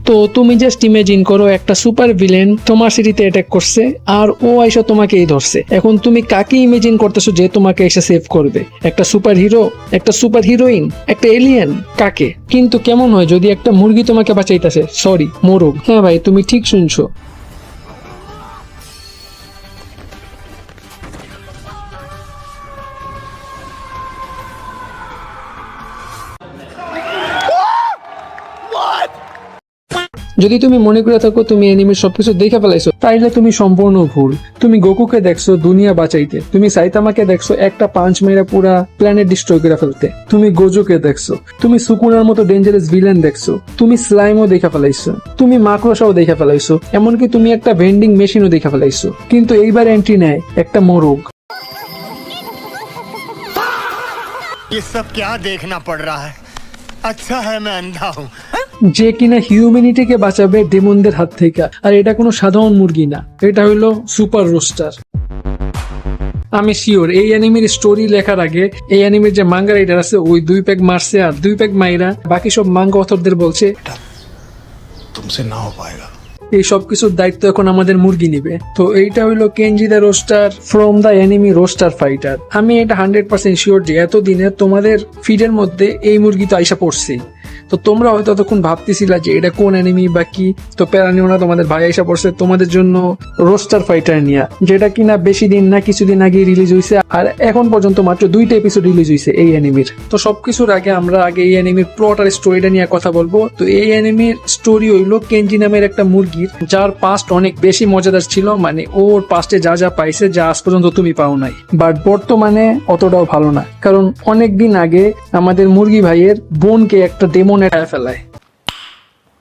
তো তুমি just imagine করো একটা সুপার ভিলেন তোমার সিটিতে অ্যাটাক করছে আর ও আইসা তোমাকেই ধরছে। এখন তুমি কাকে ইমেজিন করতেছো যে তোমাকে এসে সেভ করবে? একটা সুপার হিরো, একটা সুপার হিরোইন, একটা এলিয়েন? কাকে? কিন্তু কেমন হয় যদি একটা মুরগি তোমাকে বাঁচাইতেছে, সরি মোরগ। হ্যাঁ ভাই, তুমি ঠিক শুনছো। যদি তুমি মনে করে থাকো তুমি অ্যানিমের সবকিছু দেখে ফেলাইছো, তাইলে তুমি সম্পূর্ণ ভুল। তুমি গোকুকে দেখছো দুনিয়া বাঁচাইতে, তুমি সাইতামাকে দেখছো একটা পাঞ্চ মেরে পুরা প্ল্যানেট ডিস্ট্রয় করে ফেলতে, তুমি গোজোকে দেখছো, তুমি সুকুনার মতো ডেঞ্জারাস ভিলেন দেখছো, তুমি স্লাইমও দেখে ফেলাইছো, তুমি মাকড়সাও দেখে ফেলাইছো, এমনকি তুমি একটা ভেন্ডিং মেশিনও দেখে ফেলাইছো। কিন্তু এইবার এন্ট্রি নেয় একটা মোরগ। ये सब क्या देखना पड़ रहा है? अच्छा है मैं अंधा हूँ। যে কিনা হিউম্যানিটিকে বাঁচাবে ডেমনদের হাত থেকে। আর এটা কোনো সাধারণ মুরগি না, এটা হইলো সুপার রোস্টার। আমি শিওর এই অ্যানিমের স্টোরি লেখার আগে এই অ্যানিমের যে মাঙ্গা রাইটার আছে ওই 2 প্যাক মারছে আর 2 প্যাক মাইরা বাকি সব মাঙ্গা অথরদের বলছে तुमसे ना हो पाएगा। এই সবকিছুর দায়িত্ব এখন আমাদের মুরগি নিবে। তো এইটা হইলো Kenji the roster from the enemy roster fighter. আমি এটা 100% শিওর যে এতদিনে তোমাদের ফিডের মধ্যে এই মুরগি তো আইসা পড়ছে। তো তোমরা হয়তো ততক্ষণ ভাবতেছিলা যে এটা কোন এনিমি বা কি, তো প্যারা নিও না, তোমাদের ভাই আইসা পড়ছে তোমাদের জন্য রোস্টার ফাইটার নিয়া, যেটা কিনা বেশি দিন না কিছুদিন আগে রিলিজ হয়েছে আর এখন পর্যন্ত মাত্র 2টা এপিসোড রিলিজ হয়েছে এই এনিমির। তো সবকিছুর আগে আমরা এই এনিমির প্লট আর স্টোরিটা নিয়ে কথা বলবো। তো এই এনিমির স্টোরি হইলো কেনজি নামের একটা মুরগির যার পাস্ট অনেক বেশি মজাদার ছিল, মানে ওর পাস্টে যা যা পাইছে যা আজ পর্যন্ত তুমি পাও নাই, বাট বর্তমানে অতটাও ভালো না, কারণ অনেক দিন আগে আমাদের মুরগি ভাইয়ের বোনকে একটা ডেমন এটায় ফেলায়।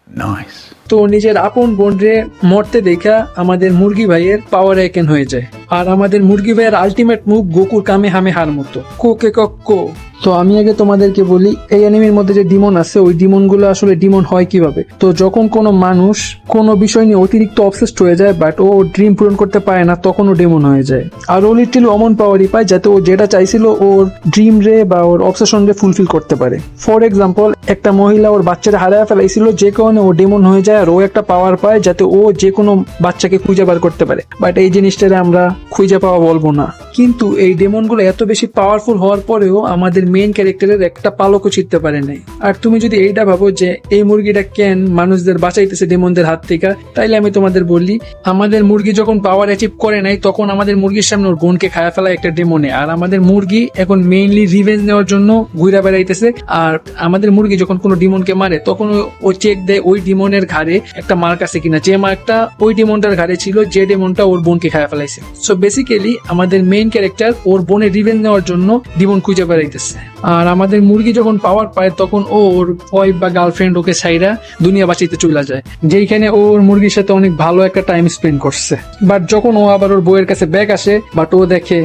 नाइस। তো নিজের আপন বোনরে মরতে দেখা আমাদের মুরগি ভাইয়ের পাওয়ার একেন হয়ে যায়। আর আমাদের মুরগি ভাইয়ের আলটিমেট মুভ গোকুর কামে হামে হার মতো কোকে কক্কো। তো আমি আগে তোমাদেরকে বলি এই অ্যানিমের মধ্যে যে ডিমন আছে ওই ডিমন গুলো আসলে ডিমন হয় কিভাবে। তো যখন কোনো মানুষ কোনো বিষয় নিয়ে অতিরিক্ত অবসেসড হয়ে যায় বাট ও ড্রিম পূরণ করতে পারে না, তখন ও ডিমন হয়ে যায়। আর ও লিটারালি অমন পাওয়ারই পায় যাতে ও যেটা চাইছিল ওর ড্রিম রে বা ওর অবসেশন রে ফুলফিল করতে পারে। ফর এক্সাম্পল, একটা মহিলা ওর বাচ্চারা হারায় ফেলাইছিল, যে কারণে ও ডিমন হয়ে যায় আর ও একটা পাওয়ার পায় যাতে ও যে কোনো বাচ্চাকে খুঁজে বার করতে পারে। বাট এই জিনিসটারে আমরা খুঁজে পাওয়া বলবো না। কিন্তু এই ডেমন গুলো এত বেশি পাওয়ারফুল হওয়ার পরেও আমাদের মেইন ক্যারেক্টারের একটা পালকও ছিটতে পারে নাই। আর তুমি যদি এইটা ভাবো যে এই মুরগিটা কেন মানুষদের বাঁচাইতেছে ডেমনদের হাত থেকে, তাইলে আমি তোমাদের বলি আমাদের মুরগি যখন পাওয়ার অ্যাচিভ করে নাই তখন আমাদের মুরগির সামনে ওর বোনকে খায়া ফেলা একটা ডেমনে। আর আমাদের মুরগি এখন মেইনলি রিভেঞ্জ নেওয়ার জন্য ঘুরে বেড়াইতেছে। আর আমাদের মুরগি যখন কোনো ডিমনকে মারে তখন ও চেক দেয় ওই ডিমনের ঘাড়ে একটা মার্ক আছে কিনা, যে মার্কটা ওই ডিমনটার ঘাড়ে ছিল যে ডিমনটা ওর বোনকে খায়া ফেলাইছে। সো বেসিক্যালি আমাদের মেইন ক্যারেক্টার ওর বোনের রিভেঞ্জ নেওয়ার জন্য ডিমন খুঁজে বেড়াইতেছে। আর আমাদের মুরগি যখন পাওয়ার পায় তখন ও ওর ওয়াইফ বা গার্লফ্রেন্ড ওকে ছাইরা দুনিয়া বাঁচাইতে চলে যায়, যেখানে ওর মুরগির সাথে অনেক ভালো একটা টাইম স্পেন্ড করছে। বাট যখন ও আবার ওর বউয়ের কাছে ব্যাক আসে বাট ও দেখে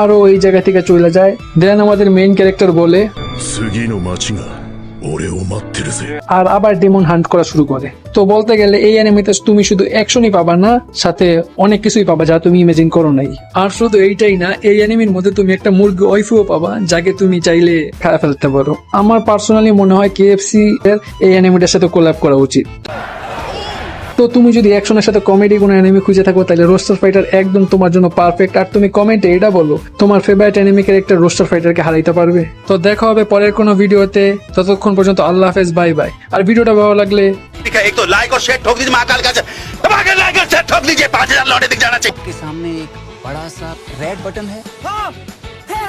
আরো এই জায়গা থেকে চলে যায়। দেন আমাদের মেইন ক্যারেক্টার বলে 次の町が俺を待ってるぜ。আর আবার ডেমন হান্ট করা শুরু করে। তো বলতে গেলে এই অ্যানিমেতে তুমি শুধু অ্যাকশনই পাবা না, সাথে অনেক কিছুই পাবা যা তুমি ইমাজিন করো নাই। আর শুধু এইটাই না, এই অ্যানিমের মধ্যে তুমি একটা মুরগি ওয়াইফও পাবা যাকে তুমি চাইলে খাওয়া ফেলতে পারো। আমার পার্সোনালি মনে হয় কেএফসি এর এই অ্যানিমেটার সাথে কোল্যাব করা উচিত। তো তুমি যদি অ্যাকশনের সাথে কমেডি কোনো অ্যানিমে খুঁজে থাকো তাহলে রোস্টার ফাইটার একদম তোমার জন্য পারফেক্ট। আর তুমি কমেন্টে এটা বলো তোমার ফেভারিট অ্যানিমে ক্যারেক্টার রোস্টার ফাইটারকে হারাইতে পারবে। তো দেখা হবে পরের কোনো ভিডিওতে, ততক্ষণ পর্যন্ত আল্লাহ হাফেজ, বাই বাই। আর ভিডিওটা ভালো লাগলে एक तो लाइक और शेयर ठोक दीजिए, महाकाल का दबाकर लाइक और शेयर ठोक दीजिए, 5000 लौटे दिख जाना चाहिए। आपके सामने एक बड़ा सा रेड बटन है। हाँ, है।